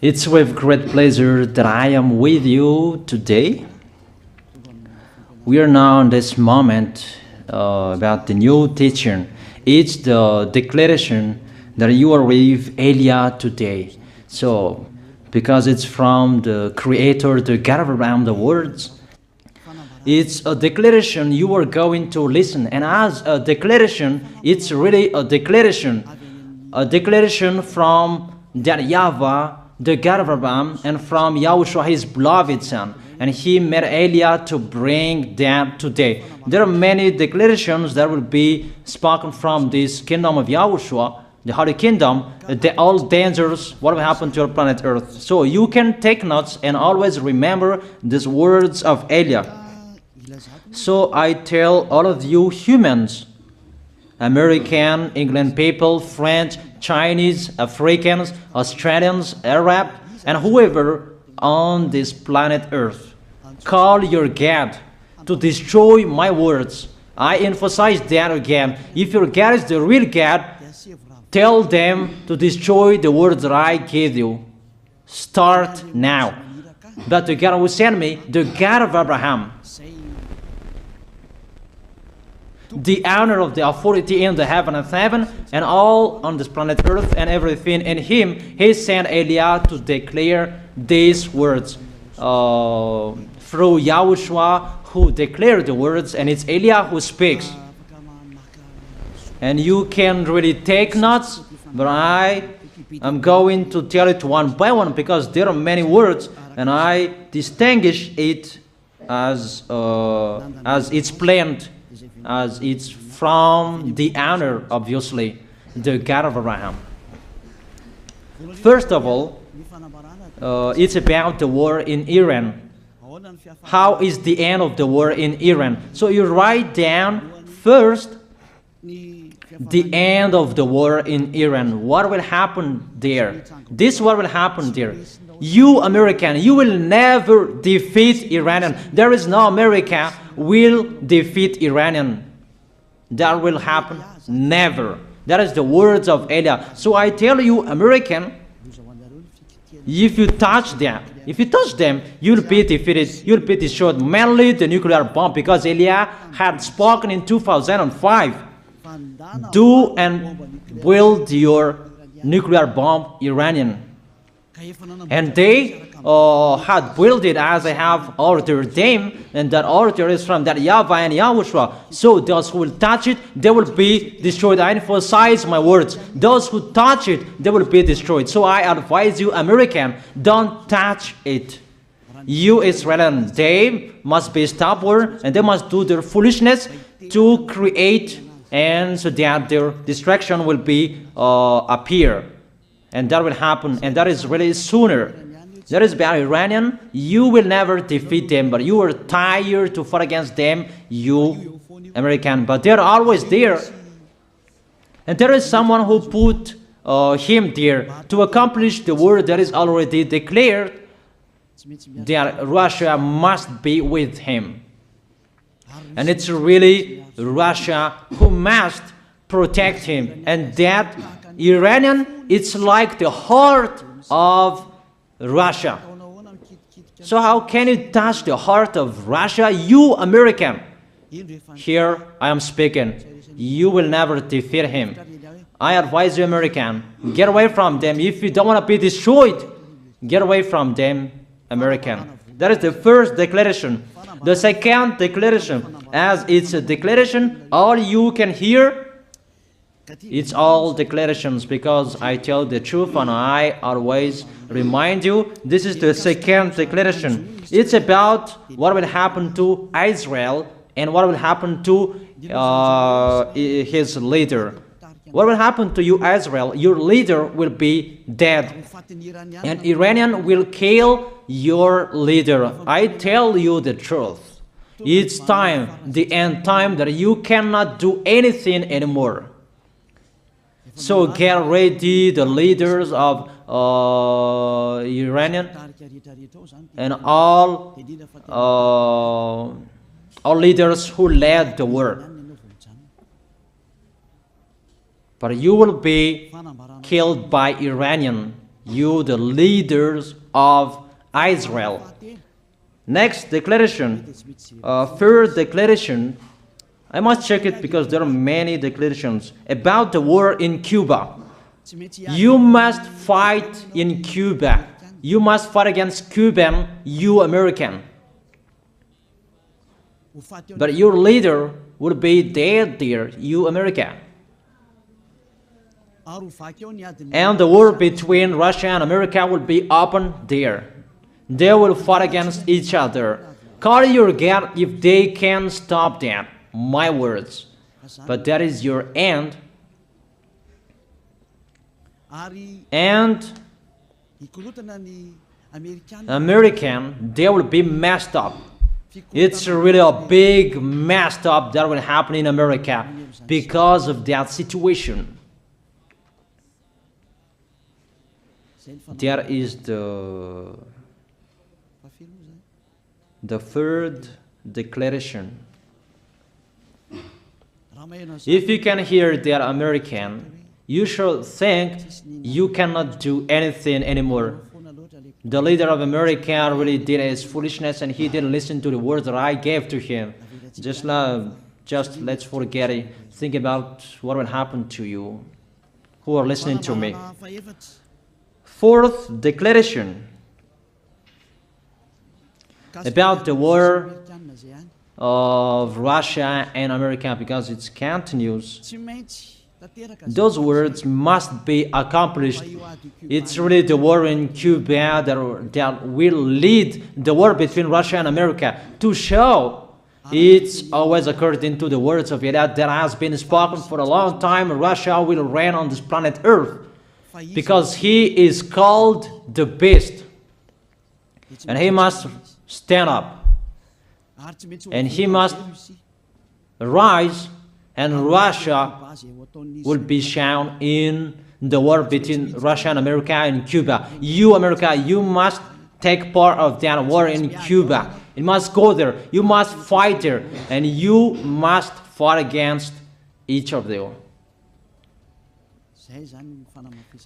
It's with great pleasure that I am with you today. We are now in this moment about the new teaching. It's the declaration that you are with Elia today. So, because it's from the Creator, the God of around the words, it's a declaration you are going to listen. And as a declaration, it's really a declaration from that YAHVAH, the God of Abraham, and from YAHOSHUAH, his beloved son. And he made Elia to bring them today. There are many declarations that will be spoken from this kingdom of YAHOSHUAH, the Holy Kingdom, all dangers, what will happen to your planet Earth. So you can take notes and always remember these words of Elia. So I tell all of you humans, American, England people, French, Chinese, Africans, Australians, Arab, and whoever on this planet Earth, call your God to destroy my words. I emphasize that again. If your God is the real God, tell them to destroy the words that I gave you. Start now. But the God who sent me, the God of Abraham, the honor of the authority in the heaven of heaven and all on this planet Earth and everything in him, he sent Elia to declare these words through YAHOSHUAH, who declared the words, and it's Elia who speaks. And you can really take notes, but I am going to tell it one by one because there are many words, and I distinguish it as it's planned, as it's from the honor, obviously, the God of Abraham. First of all, it's about the war in Iran. How is the end of the war in Iran? So you write down first the end of the war in Iran. What will happen there? This what will happen there. You American, you will never defeat Iranian. There is no America will defeat Iranian. That will happen never. That is the words of Elia. So I tell you, American, if you touch them, you'll be defeated, you'll be destroyed. Mainly the nuclear bomb, because Elia had spoken in 2005. Do and build your nuclear bomb, Iranian. And they had built it as I have ordered them, and that order is from that YAHVAH and YAHOSHUAH. So those who will touch it, they will be destroyed. I emphasize my words. Those who touch it, they will be destroyed. So I advise you, American, don't touch it. You Israelis, they must be stubborn, and they must do their foolishness to create, and so that their destruction will be appear. And that will happen, and that is really sooner. That is about Iranian. You will never defeat them, but you are tired to fight against them, you American. But they're always there. And there is someone who put him there to accomplish the word that is already declared, that Russia must be with him. And it's really Russia who must protect him. And that Iranian, it's like the heart of Russia. So how can you touch the heart of Russia, you American? Here I am speaking. You will never defeat him. I advise you, American, get away from them. If you don't want to be destroyed, get away from them, American. That is the first declaration. The second declaration, as it's a declaration, all you can hear, it's all declarations, because I tell the truth and I always remind you, this is the second declaration. It's about what will happen to Israel and what will happen to his leader. What will happen to you, Israel? Your leader will be dead, and Iranian will kill your leader. I tell you the truth. It's time, the end time, that you cannot do anything anymore. So get ready, the leaders of Iranian and all leaders who led the war. But you will be killed by Iranian. you the leaders of Israel. Next declaration, third declaration, I must check it because there are many declarations about the war in Cuba. You must fight in Cuba. You must fight against Cuban, you American. But your leader will be dead there, you America. And the war between Russia and America will be open there. They will fight against each other. Call your God if they can stop that. My words. But that is your end. And American, they will be messed up. It's really a big messed up that will happen in America because of that situation. That is the third declaration. If you can hear that American, you should think you cannot do anything anymore. The leader of America really did his foolishness and he didn't listen to the words that I gave to him. Just let's forget it. Think about what will happen to you who are listening to me. Fourth declaration about the war of Russia and America, because it continues. Those words must be accomplished. It's really the war in Cuba that will lead the war between Russia and America to show it's always according to the words of YAH that has been spoken for a long time. Russia will reign on this planet Earth because he is called the beast and he must stand up and he must rise, and Russia will be shown in the war between Russia and America and Cuba. You, America, you must take part of that war in Cuba. You must go there. You must fight there. And you must fight against each of them.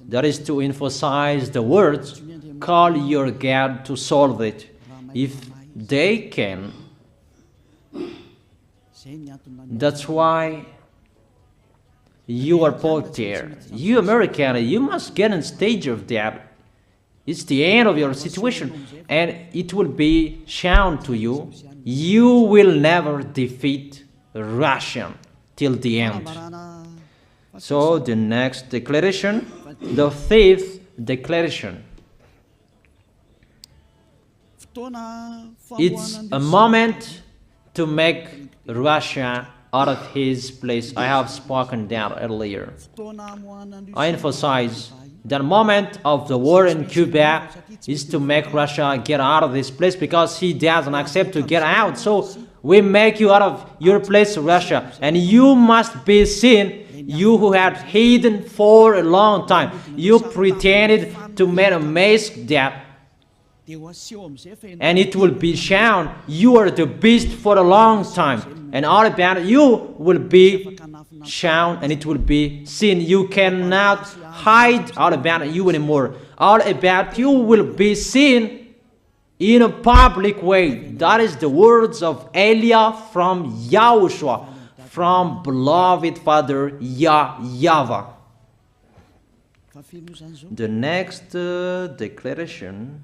That is to emphasize the words, call your God to solve it. If they can, that's why you are put there. You American, you must get in stage of that. It's the end of your situation, and it will be shown to you. You will never defeat Russia till the end. So the next declaration, the fifth declaration. It's a moment to make Russia out of his place. I have spoken that earlier. I emphasize the moment of the war in Cuba is to make Russia get out of this place because he doesn't accept to get out. So we make you out of your place, Russia, and you must be seen, you who had hidden for a long time. You pretended to make a mask that, and it will be shown you are the beast for a long time, and all about you will be shown and it will be seen. You cannot hide all about you anymore. All about you will be seen in a public way. That is the words of Elia from YAHOSHUAH, from beloved Father YAHVAH. The next declaration,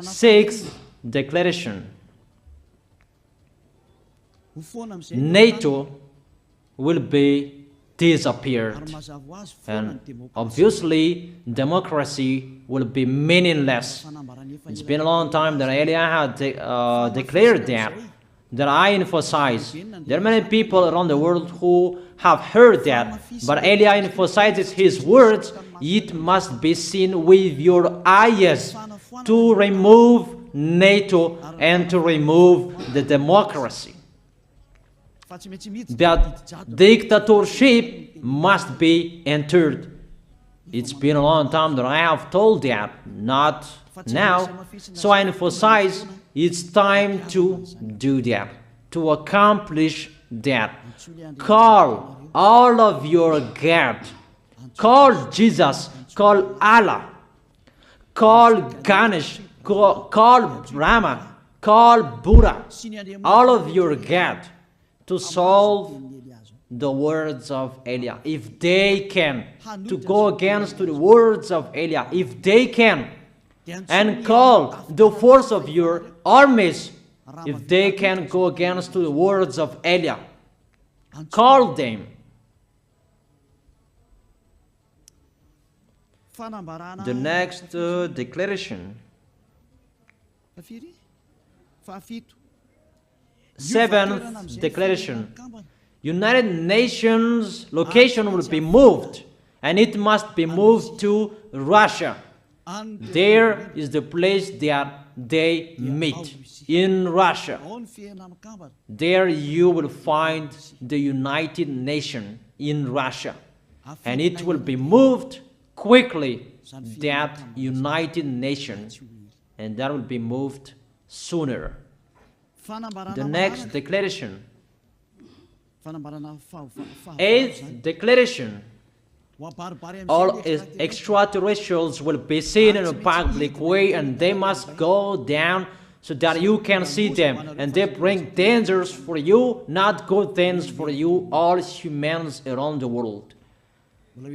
sixth declaration. NATO will be disappeared, and obviously democracy will be meaningless. It's been a long time that Elia had declared that I emphasize. There are many people around the world who have heard that, but Elia emphasizes his words. It must be seen with your eyes to remove NATO and to remove the democracy. That dictatorship must be entered. It's been a long time that I have told that, not now. So I emphasize it's time to do that, to accomplish that. Call all of your God. Call Jesus. Call Allah. call Ganesh, call Brahma, call Buddha, all of your God, to solve the words of Eliah. If they can, to go against the words of Eliah, if they can, and call the force of your armies, if they can go against the words of Eliah, call them. The next declaration, 7th declaration, United Nations location will be moved, and it must be moved to Russia. There is the place that they meet, in Russia. There you will find the United Nations in Russia, and it will be moved quickly, that United Nations, and that will be moved sooner. The next declaration, 8th declaration, all extraterrestrials will be seen in a public way, and they must go down so that you can see them, and they bring dangers for you, not good things for you, all humans around the world.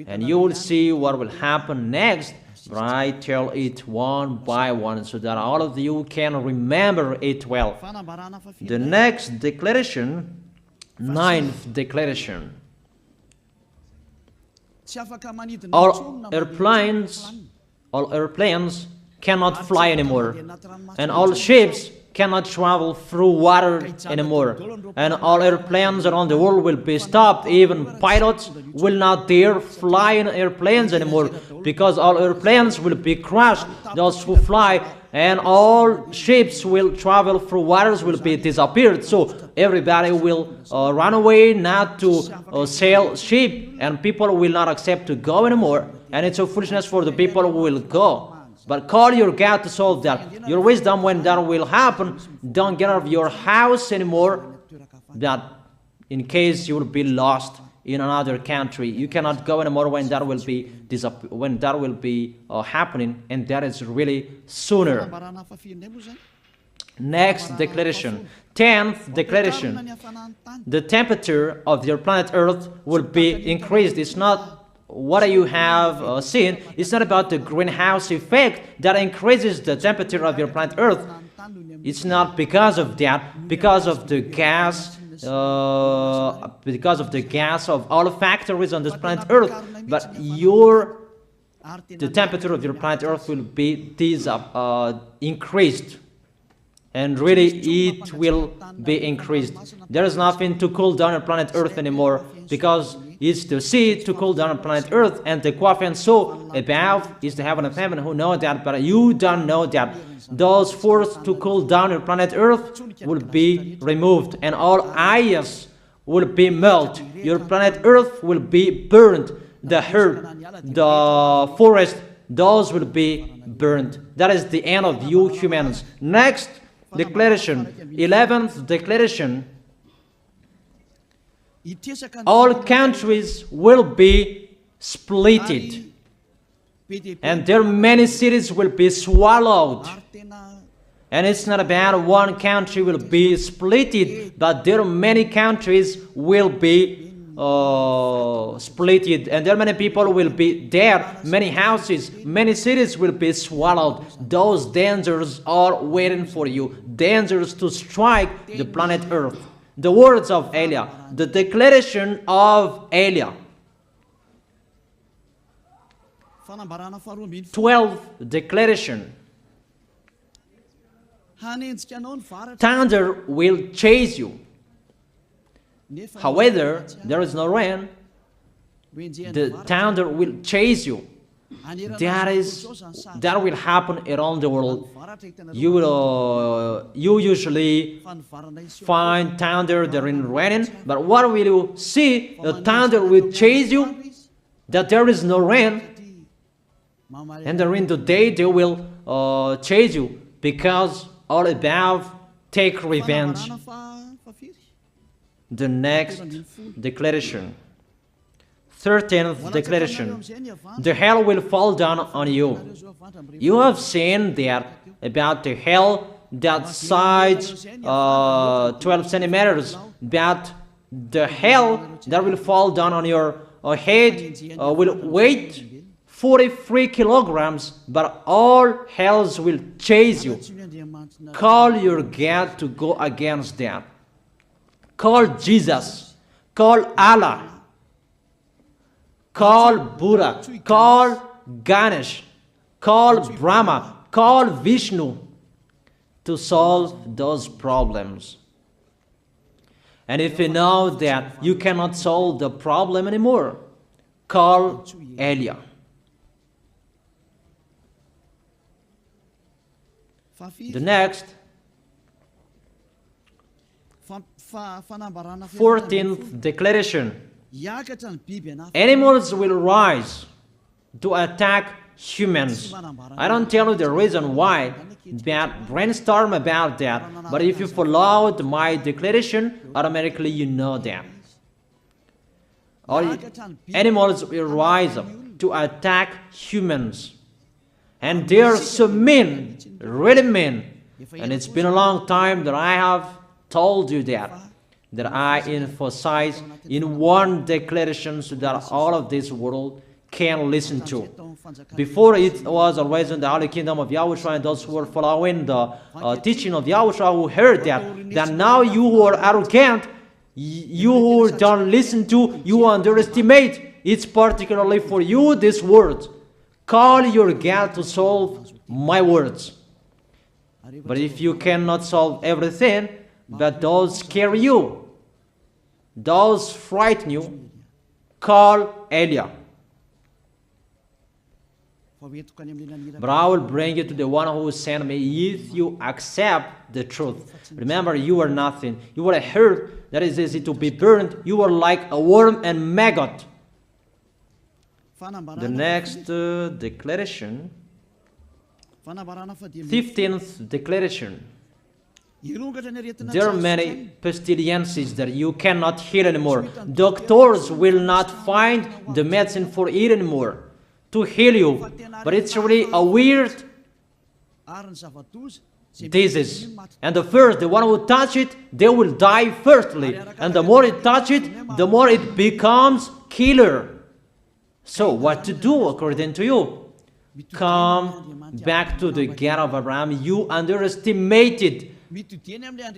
And you will see what will happen next, but I tell it one by one so that all of you can remember it well. The next declaration, 9th declaration, all airplanes cannot fly anymore, and all ships cannot travel through water anymore, and all airplanes around the world will be stopped. Even pilots will not dare fly in airplanes anymore, because all airplanes will be crushed, those who fly, and all ships will travel through waters will be disappeared. So everybody will run away not to sail ship, and people will not accept to go anymore, and it's a foolishness for the people who will go. But call your God to solve that. Your wisdom when that will happen. Don't get out of your house anymore, that in case you will be lost in another country. You cannot go anymore when that will be happening, and that is really sooner. Next declaration, 10th declaration, the temperature of your planet Earth will be increased. It's not what you have seen. It's not about the greenhouse effect that increases the temperature of your planet Earth. It's not because of that, because of the gas, of all factories on this planet Earth. But the temperature of your planet Earth will be increased, and really it will be increased. There is nothing to cool down your planet Earth anymore, because it's the sea to cool down on planet Earth, and the Quaff and so above is the heaven of heaven. Who know that? But you don't know that. Those forces to cool down your planet Earth will be removed, and all ice will be melted. Your planet Earth will be burned. The earth, the forest, those will be burned. That is the end of you humans. Next declaration, 11th declaration, all countries will be splitted, and their many cities will be swallowed. And it's not about one country will be splitted, but there are many countries will be splitted, and there are many people will be dead, many houses, many cities will be swallowed. Those dangers are waiting for you, dangers to strike the planet Earth. The words of Eliah, the declaration of Eliah. 12th declaration. Thunder will chase you. However, there is no rain. The thunder will chase you. That will happen around the world. You usually find thunder during raining, but what will you see? The thunder will chase you, that there is no rain, and during the day they will chase you, because all above take revenge. The next declaration, 13th declaration. The hell will fall down on you. You have seen that about the hell that size 12 centimeters, that the hell that will fall down on your head will weigh 43 kilograms, but all hells will chase you. Call your God to go against that. Call Jesus. Call Allah. Call Buddha. Call Ganesh. Call Brahma. Call Vishnu to solve those problems. And if you know that you cannot solve the problem anymore, call YAH. The next, 14th declaration. Animals will rise to attack humans. I don't tell you the reason why, but brainstorm about that. But if you followed my declaration, automatically you know that. All animals will rise up to attack humans. And they are so mean, really mean. And it's been a long time that I have told you that I emphasize in one declaration so that all of this world can listen to. Before it was always in the Holy Kingdom of YAHOSHUAH, and those who were following the teaching of YAHOSHUAH who heard that now you who are arrogant, you who don't listen to, you underestimate. It's particularly for you, this word. Call your God to solve my words. But if you cannot solve everything, but those scare you, those frighten you, call YAH. But I will bring you to the one who sent me if you accept the truth. Remember, you are nothing. You are a herb that is easy to be burned. You are like a worm and maggot. The next declaration, 15th declaration. There are many pestilences that you cannot heal anymore. Doctors will not find the medicine for it anymore to heal you. But it's really a weird disease. And the one who touch it, they will die firstly. And the more it touch it, the more it becomes killer. So what to do according to you? Come back to the God of Abraham. You underestimated.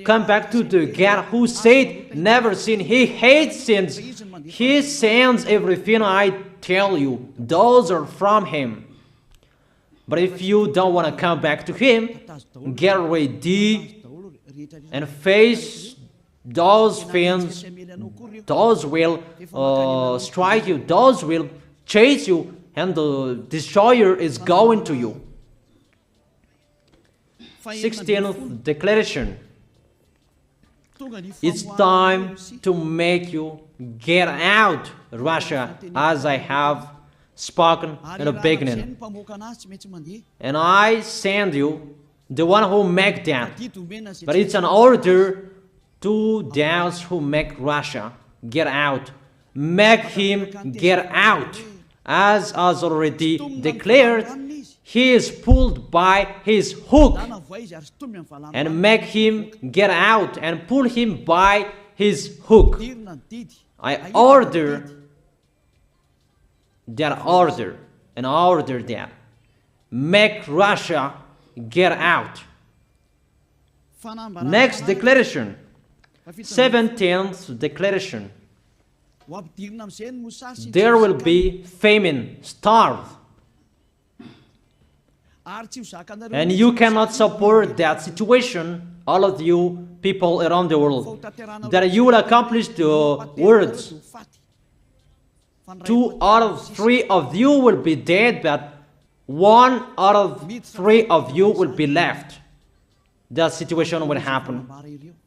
Come back to the God who said, never sin. He hates sins. He sends everything I tell you. Those are from Him. But if you don't want to come back to Him, get ready and face those things. Those will strike you. Those will chase you. And the destroyer is going to you. 16th declaration. It's time to make you get out Russia, as I have spoken in the beginning. And I send you the one who make that. But it's an order to those who make Russia get out. Make him get out. As already declared, he is pulled by his hook, and make him get out and pull him by his hook. I order that order and order that. Make Russia get out. Next declaration, 17th declaration. There will be famine, starve. And you cannot support that situation, all of you people around the world, that you will accomplish the words. 2 out of 3 of you will be dead, but 1 out of 3 of you will be left. That situation will happen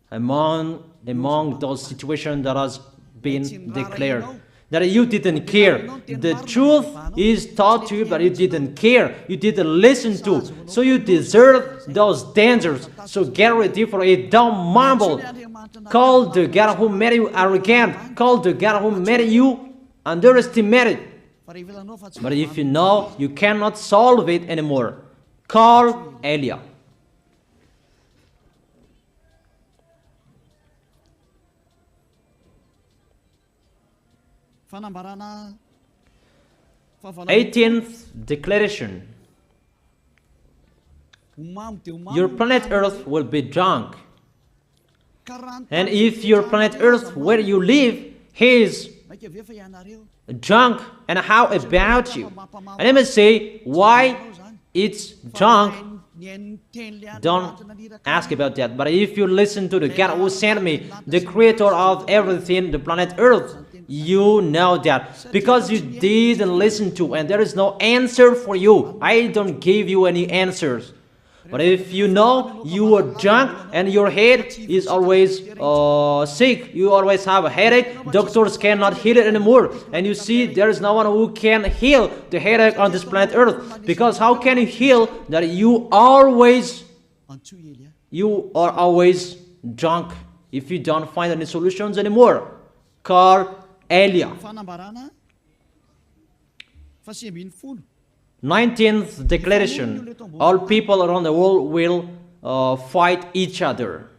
among those situations that has been declared. That you didn't care. The truth is taught to you, but you didn't care. You didn't listen to. So you deserve those dangers. So get ready for it. Don't mumble. Call the God who made you arrogant. Call the God who made you underestimate it. But if you know you cannot solve it anymore, call Eliah. Eighteenth declaration. Your planet Earth will be drunk. And if your planet Earth where you live is drunk, and how about you? And let me say why it's drunk. Don't ask about that. But if you listen to the God who sent me, the creator of everything, the planet Earth, you know that. Because you didn't listen to, and there is no answer for you. I don't give you any answers. But if you know you are drunk and your head is always sick, you always have a headache, doctors cannot heal it anymore. And you see there is no one who can heal the headache on this planet Earth. Because how can you heal that you are always drunk if you don't find any solutions anymore? Call Eliah. 19th declaration. All people around the world will fight each other.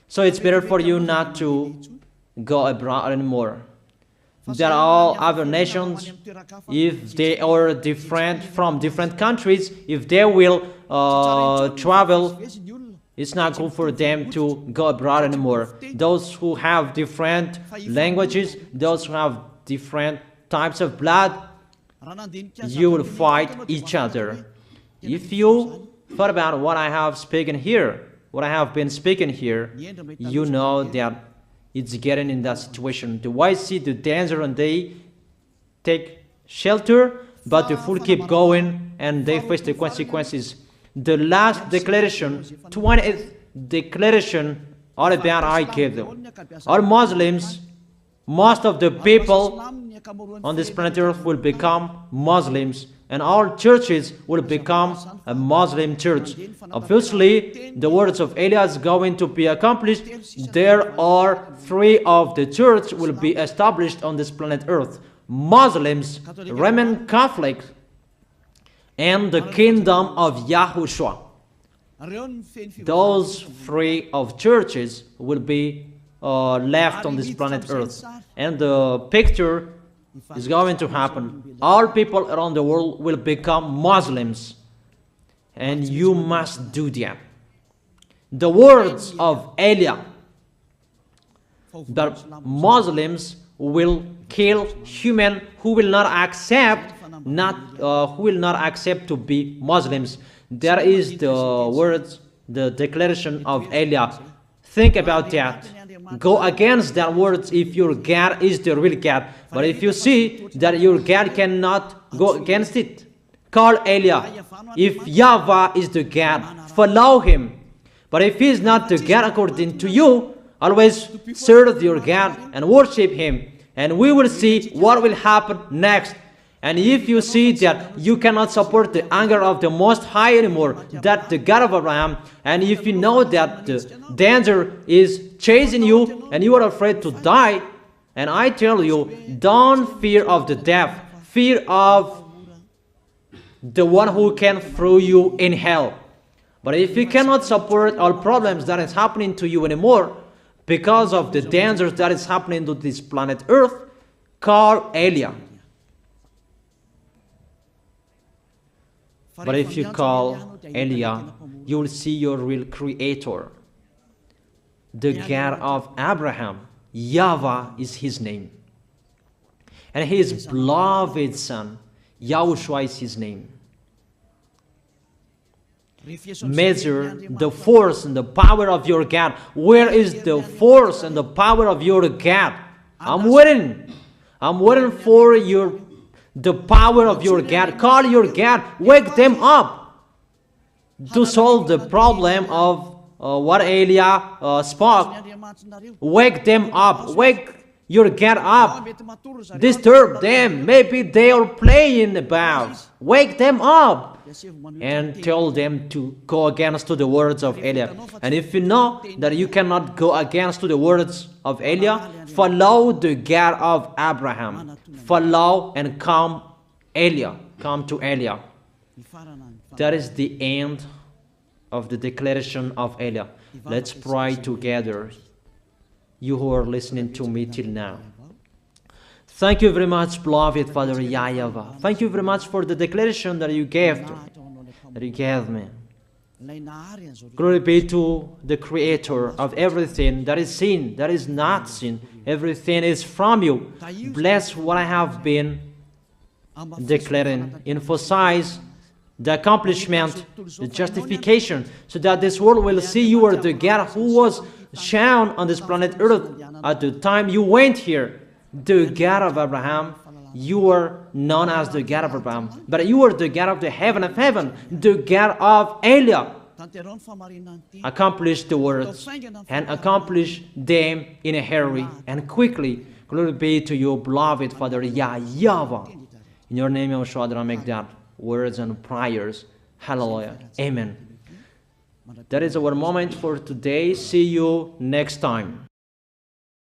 So it's better for you not to go abroad anymore. There are all other nations, if they are different from different countries, if they will travel, it's not good for them to go abroad anymore. Those who have different languages, those who have different types of blood, you will fight each other. If you thought about what I have spoken here, what I have been speaking here, you know that it's getting in that situation. The wise see the danger and they take shelter, but the fool keep going and they face the consequences. The last declaration, 20th declaration, all about I gave them. All Muslims, most of the people on this planet Earth will become Muslims, and all churches will become a Muslim church. Obviously, the words of Eliah is going to be accomplished. There are 3 of the church will be established on this planet Earth: Muslims, Roman Catholic, and the kingdom of YAHOSHUAH. Those 3 of churches will be left on this planet Earth, and the picture is going to happen. All people around the world will become Muslims, and you must do that. The words of Eliah, that Muslims will kill human who will not accept to be Muslims. That is the words, the declaration of Eliah. Think about that. Go against that words if your God is the real God. But if you see that your God cannot go against it, call Eliah. If YAHVAH is the God, follow him. But if he is not the God according to you, always serve your God and worship him. And we will see what will happen next. And if you see that you cannot support the anger of the Most High anymore, that the God of Abraham, and if you know that the danger is chasing you and you are afraid to die, and I tell you, don't fear of the death, fear of the one who can throw you in hell. But if you cannot support all problems that is happening to you anymore, because of the dangers that is happening to this planet Earth, call Eliah. But if you call Eliah, you will see your real creator, the God of Abraham. YAHVAH is his name. And his beloved son, YAHOSHUAH is his name. Measure the force and the power of your God. Where is the force and the power of your God? I'm waiting. I'm waiting for the power of your God. Call your God. Wake them up to solve the problem of what Eliah spoke. Wake them up. Wake your God up. Disturb them. Maybe they are playing about. Wake them up. and tell them to go against to the words of Eliah. And if you know that you cannot go against to the words of Eliah, follow the God of Abraham. Follow and come to Eliah. That is the end of the declaration of Eliah. Let's pray together, you who are listening to me till now. Thank you very much, beloved Father YAHVAH. Thank you very much for the declaration that you gave me. Glory be to the Creator of everything that is seen, that is not seen. Everything is from you. Bless what I have been declaring. Emphasize the accomplishment, the justification, so that this world will see you are the God who was shown on this planet Earth at the time you went here. The God of Abraham, you are known as the God of Abraham, but you are the God of the heaven of heaven, the God of Eliah. Accomplish the words and accomplish them in a hurry and quickly. Glory be to you, beloved Father YAHVAH. In your name, YAHOSHUAH, I make that words and prayers. Hallelujah. Amen. That is our moment for today. See you next time.